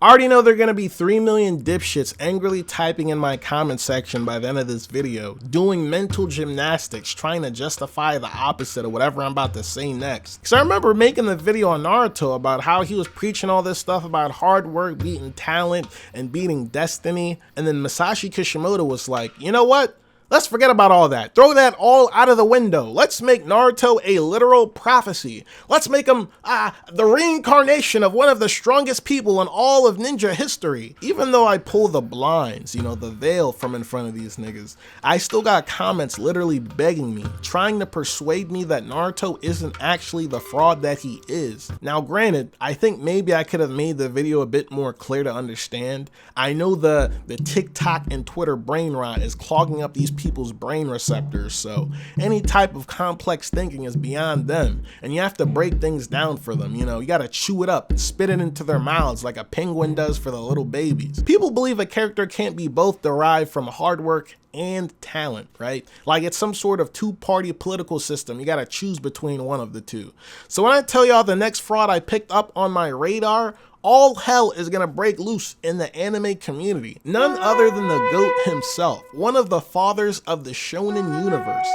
I already know there are gonna be 3 million dipshits angrily typing in my comment section by the end of this video, doing mental gymnastics trying to justify the opposite of whatever I'm about to say next. Cause I remember making the video on Naruto about how he was preaching all this stuff about hard work, beating talent, and beating destiny, and then Masashi Kishimoto was like, you know what? Let's forget about all that. Throw that all out of the window. Let's make Naruto a literal prophecy. Let's make him the reincarnation of one of the strongest people in all of ninja history. Even though I pull the blinds, you know, the veil from in front of these niggas, I still got comments literally begging me, trying to persuade me that Naruto isn't actually the fraud that he is. Now granted, I think maybe I could have made the video a bit more clear to understand. I know the TikTok and Twitter brain rot is clogging up these people's brain receptors, so any type of complex thinking is beyond them, and you have to break things down for them. You know, you gotta chew it up and spit it into their mouths like a penguin does for the little babies. People believe a character can't be both derived from hard work and talent, right? Like it's some sort of two-party political system. You gotta choose between one of the two. So when I tell y'all the next fraud I picked up on my radar, all hell is gonna break loose in the anime community. None other than the GOAT himself, one of the fathers of the shonen universe,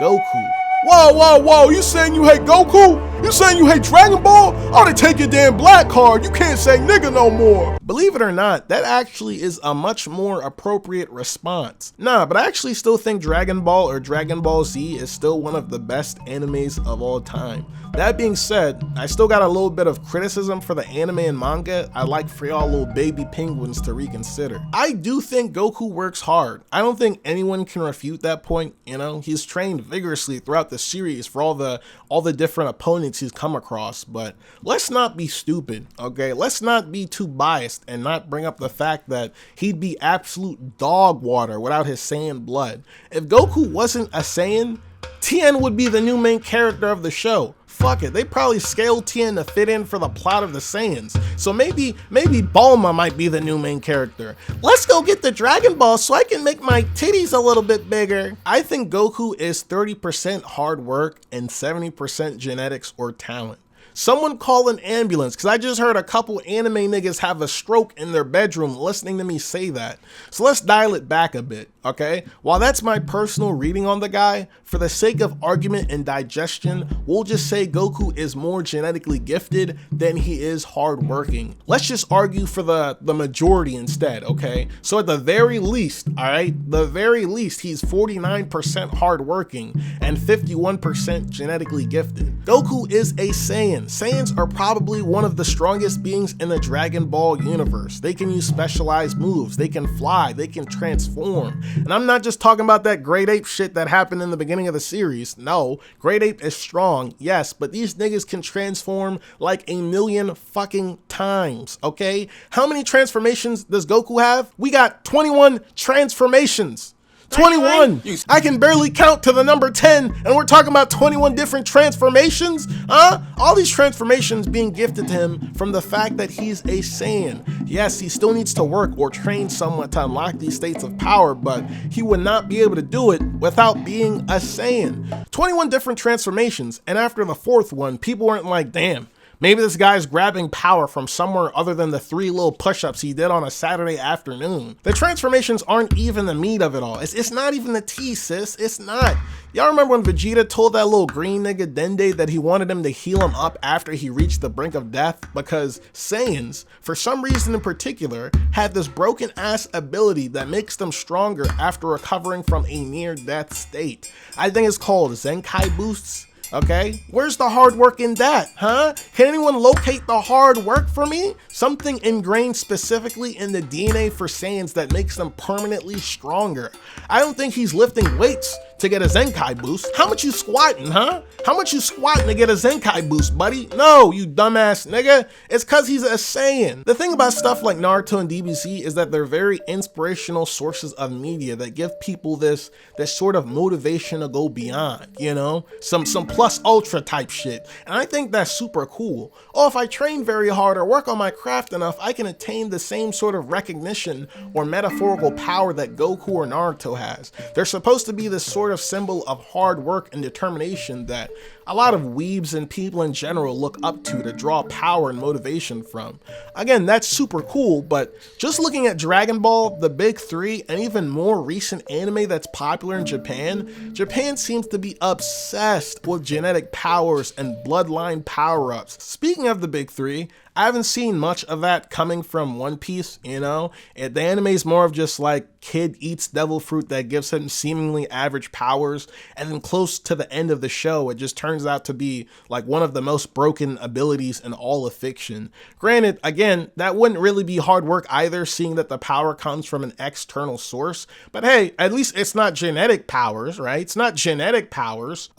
Goku. Whoa, whoa, whoa, you saying you hate Goku? You saying you hate Dragon Ball? Oh, they take your damn black card. You can't say nigga no more. Believe it or not, that actually is a much more appropriate response. Nah, but I actually still think Dragon Ball or Dragon Ball Z is still one of the best animes of all time. That being said, I still got a little bit of criticism for the anime and manga I'd like for y'all little baby penguins to reconsider. I do think Goku works hard. I don't think anyone can refute that point, you know? He's trained vigorously throughout the series for all the different opponents he's come across, but let's not be stupid, okay? Let's not be too biased and not bring up the fact that he'd be absolute dog water without his Saiyan blood. If Goku wasn't a Saiyan, Tien would be the new main character of the show. Fuck it, they probably scaled Tien to fit in for the plot of the Saiyans. So maybe Bulma might be the new main character. Let's go get the Dragon Ball so I can make my titties a little bit bigger. I think Goku is 30% hard work and 70% genetics or talent. Someone call an ambulance, because I just heard a couple anime niggas have a stroke in their bedroom listening to me say that. So let's dial it back a bit, okay? While that's my personal reading on the guy, for the sake of argument and digestion, we'll just say Goku is more genetically gifted than he is hardworking. Let's just argue for the majority instead, okay? So at the very least, all right, the very least, he's 49% hardworking and 51% genetically gifted. Goku is a Saiyan. Saiyans are probably one of the strongest beings in the Dragon Ball universe. They can use specialized moves, they can fly, they can transform. And I'm not just talking about that Great Ape shit that happened in the beginning of the series. No, Great Ape is strong, yes, but these niggas can transform like a million fucking times, okay? How many transformations does Goku have? We got 21 transformations. 21! I can barely count to the number 10, and we're talking about 21 different transformations? Huh? All these transformations being gifted to him from the fact that he's a Saiyan. Yes, he still needs to work or train somewhat to unlock these states of power, but he would not be able to do it without being a Saiyan. 21 different transformations, and after the fourth one, people weren't like, damn, maybe this guy's grabbing power from somewhere other than the 3 little push-ups he did on a Saturday afternoon. The transformations aren't even the meat of it all. It's not even the tea, sis. It's not. Y'all remember when Vegeta told that little green nigga Dende that he wanted him to heal him up after he reached the brink of death? Because Saiyans, for some reason in particular, had this broken ass ability that makes them stronger after recovering from a near-death state. I think it's called Zenkai boosts. Okay, where's the hard work in that, huh? Can anyone locate the hard work for me? Something ingrained specifically in the DNA for Saiyans that makes them permanently stronger. I don't think he's lifting weights to get a Zenkai boost. How much you squatting, huh? How much you squatting to get a Zenkai boost, buddy? No, you dumbass nigga. It's cause he's a Saiyan. The thing about stuff like Naruto and DBZ is that they're very inspirational sources of media that give people this sort of motivation to go beyond, you know? Some plus ultra type shit. And I think that's super cool. Oh, if I train very hard or work on my craft enough, I can attain the same sort of recognition or metaphorical power that Goku or Naruto has. They're supposed to be this sort sort of symbol of hard work and determination that a lot of weebs and people in general look up to draw power and motivation from. Again, that's super cool, but just looking at Dragon Ball, the big three, and even more recent anime that's popular in Japan, Japan seems to be obsessed with genetic powers and bloodline power-ups. Speaking of the big three, I haven't seen much of that coming from One Piece, you know? The anime is more of just like kid eats devil fruit that gives him seemingly average powers, and then close to the end of the show, it just turns out to be like one of the most broken abilities in all of fiction. Granted, again, that wouldn't really be hard work either, seeing that the power comes from an external source, but hey, at least it's not genetic powers, right? It's not genetic powers.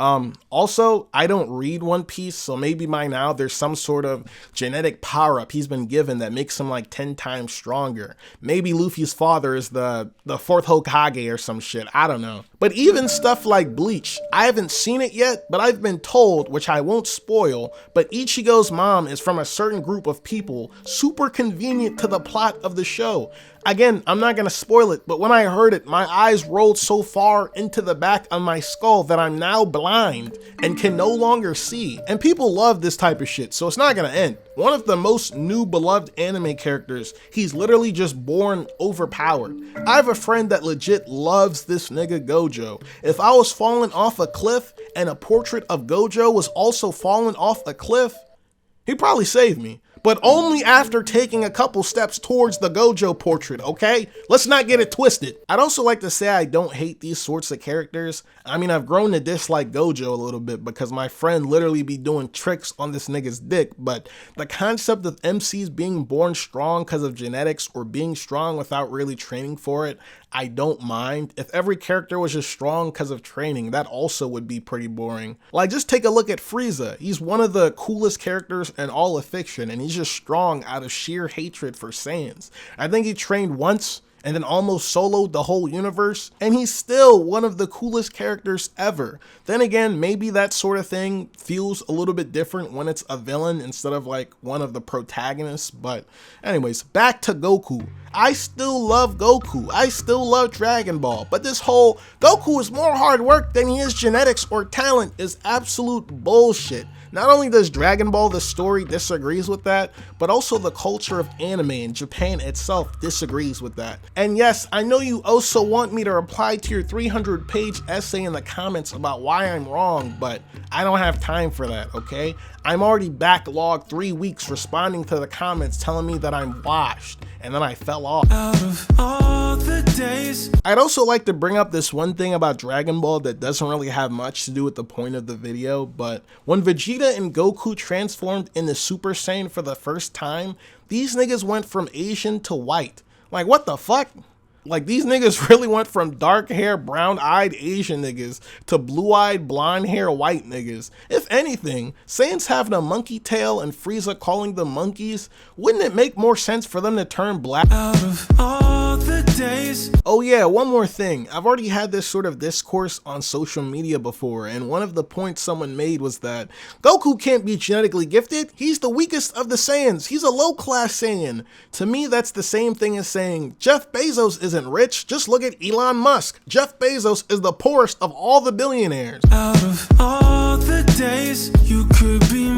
Also, I don't read One Piece, so maybe by now there's some sort of genetic power-up he's been given that makes him like 10 times stronger. Maybe Luffy's father is the fourth Hokage or some shit, I don't know. But even stuff like Bleach, I haven't seen it yet, but I've been told, which I won't spoil, but Ichigo's mom is from a certain group of people, super convenient to the plot of the show. Again, I'm not gonna spoil it, but when I heard it, my eyes rolled so far into the back of my skull that I'm now blind and can no longer see. And people love this type of shit, so it's not gonna end. One of the most new beloved anime characters, he's literally just born overpowered. I have a friend that legit loves this nigga Gojo. If I was falling off a cliff and a portrait of Gojo was also falling off a cliff, he'd probably save me. But only after taking a couple steps towards the Gojo portrait, okay? Let's not get it twisted. I'd also like to say I don't hate these sorts of characters. I mean, I've grown to dislike Gojo a little bit because my friend literally be doing tricks on this nigga's dick, but the concept of MCs being born strong because of genetics or being strong without really training for it, I don't mind. If every character was just strong because of training, that also would be pretty boring. Like, just take a look at Frieza. He's one of the coolest characters in all of fiction, and he's just strong out of sheer hatred for Saiyans. I think he trained once and then almost soloed the whole universe, and he's still one of the coolest characters ever. Then again, maybe that sort of thing feels a little bit different when it's a villain instead of like one of the protagonists, but anyways, back to Goku. I still love Goku, I still love Dragon Ball, but this whole Goku is more hard work than he is genetics or talent is absolute bullshit. Not only does Dragon Ball, the story, disagrees with that, but also the culture of anime and Japan itself disagrees with that. And yes, I know you also want me to reply to your 300-page essay in the comments about why I'm wrong, but I don't have time for that, okay? I'm already backlogged 3 weeks responding to the comments telling me that I'm washed, and then I fell off. Out of all the days. I'd also like to bring up this one thing about Dragon Ball that doesn't really have much to do with the point of the video, but when Vegeta and Goku transformed into Super Saiyan for the first time, these niggas went from Asian to white. Like, what the fuck? Like, these niggas really went from dark hair, brown-eyed Asian niggas to blue-eyed, blonde hair, white niggas. If anything, Saiyans having a monkey tail and Frieza calling them monkeys, wouldn't it make more sense for them to turn black? Out of all the days. Oh yeah, one more thing. I've already had this sort of discourse on social media before, and one of the points someone made was that Goku can't be genetically gifted. He's the weakest of the Saiyans. He's a low-class Saiyan. To me, that's the same thing as saying Jeff Bezos isn't rich. Just look at Elon Musk. Jeff Bezos is the poorest of all the billionaires. Out of all the days you could be